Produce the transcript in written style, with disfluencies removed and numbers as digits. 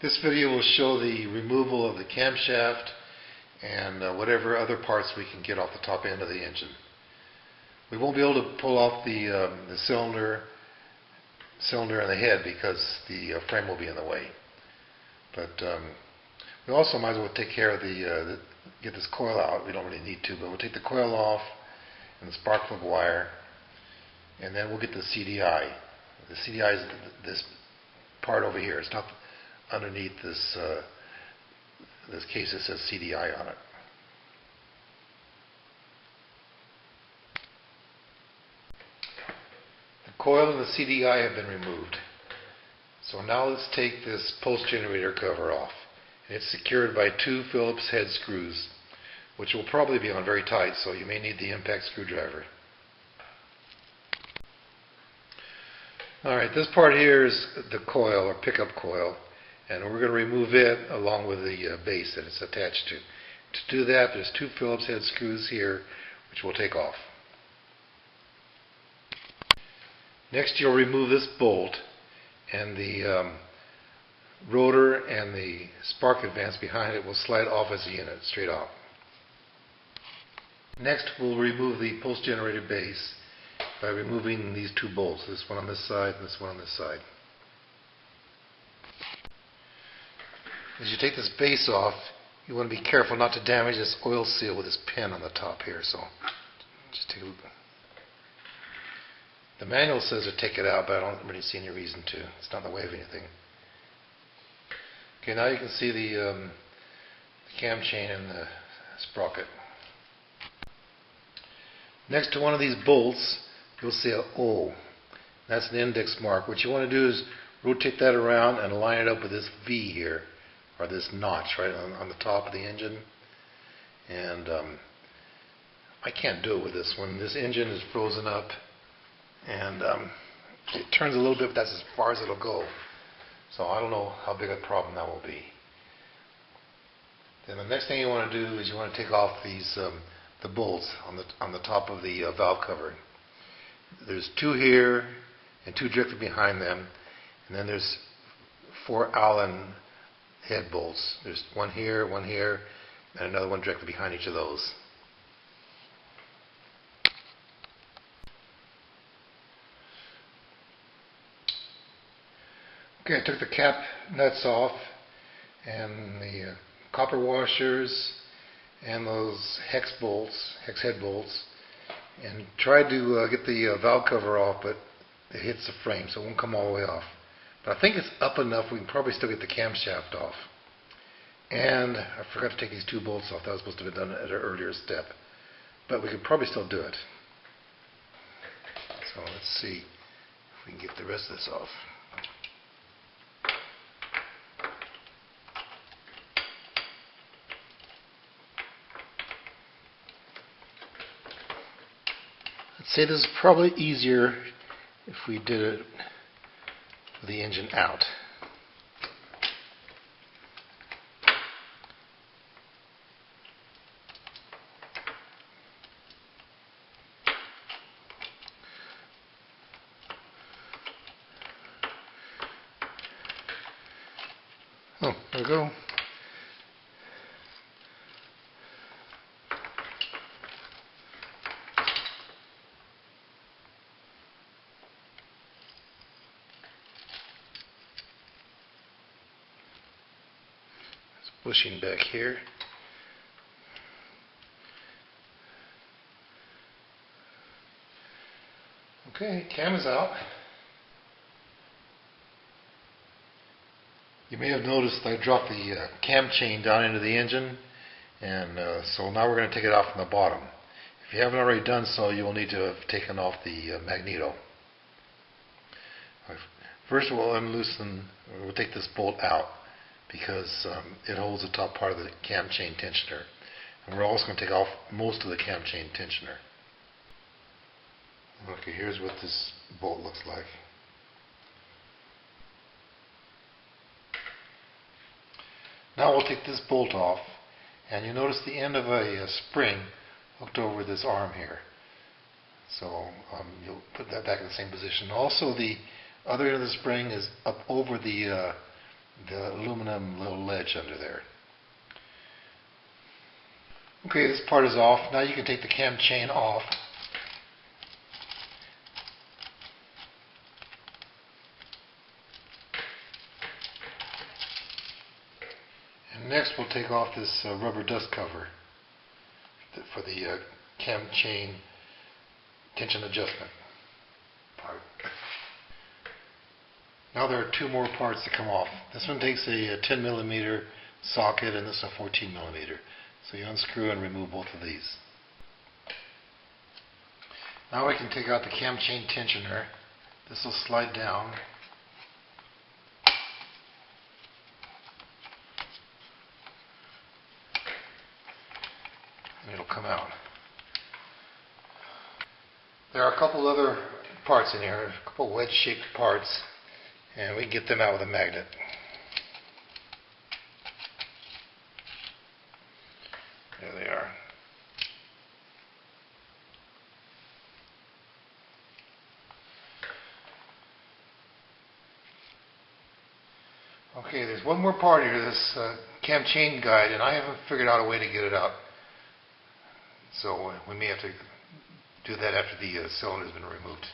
This video will show the removal of the camshaft and whatever other parts we can get off the top end of the engine. We won't be able to pull off the cylinder and the head because the frame will be in the way. But we also might as well take care of get this coil out. We don't really need to, but we'll take the coil off and the spark plug wire, and then we'll get the CDI. The CDI is this part over here. It's not underneath this case that says CDI on it. The coil and the CDI have been removed. So now let's take this pulse generator cover off. And it's secured by 2 Phillips head screws, which will probably be on very tight, so you may need the impact screwdriver. Alright, this part here is the coil or pickup coil, and we're going to remove it along with the base that it's attached to. To do that, there's 2 Phillips head screws here, which we'll take off. Next, you'll remove this bolt, and the rotor and the spark advance behind it will slide off as a unit, straight off. Next, we'll remove the pulse generator base by removing these 2 bolts, this one on this side and this one on this side. As you take this base off, you want to be careful not to damage this oil seal with this pin on the top here. So just take a look. The manual says to take it out, but I don't really see any reason to. It's not in the way of anything. Okay, now you can see the cam chain and the sprocket. Next to one of these bolts, you'll see an O. That's an index mark. What you want to do is rotate that around and line it up with this V here, or this notch right on the top of the engine. And I can't do it with this one. This engine is frozen up, and it turns a little bit, but that's as far as it'll go. So I don't know how big a problem that will be. Then the next thing you want to do is you want to take off these the bolts on the top of the valve cover. There's 2 here and 2 directly behind them, and then there's 4 Allen head bolts. There's one here, and another one directly behind each of those. Okay, I took the cap nuts off and the copper washers and those hex head bolts, and tried to get the valve cover off, but it hits the frame, so it won't come all the way off. But I think it's up enough we can probably still get the camshaft off. And I forgot to take these 2 bolts off. That was supposed to be done at an earlier step, but we could probably still do it. So let's see if we can get the rest of this off. I'd say this is probably easier if we did it with the engine out. Oh, there we go. Bushing back here. Okay, cam is out. You may have noticed I dropped the cam chain down into the engine, and so now we're going to take it off from the bottom. If you haven't already done so, you will need to have taken off the magneto. First we'll take this bolt out, because it holds the top part of the cam chain tensioner. And we're also going to take off most of the cam chain tensioner. Okay, here's what this bolt looks like. Now we'll take this bolt off, and you'll notice the end of a spring hooked over this arm here. So you'll put that back in the same position. Also, the other end of the spring is up over the the aluminum little ledge under there. Okay, this part is off. Now you can take the cam chain off. And next we'll take off this rubber dust cover for the cam chain tension adjustment part. Now there are two more parts to come off. This one takes a 10 millimeter socket and this a 14 millimeter. So you unscrew and remove both of these. Now we can take out the cam chain tensioner. This will slide down. And it'll come out. There are a couple other parts in here, a couple wedge-shaped parts, and we can get them out with a magnet. There they are. Okay, there's one more part here, this cam chain guide, and I haven't figured out a way to get it out. So we may have to do that after the cylinder has been removed.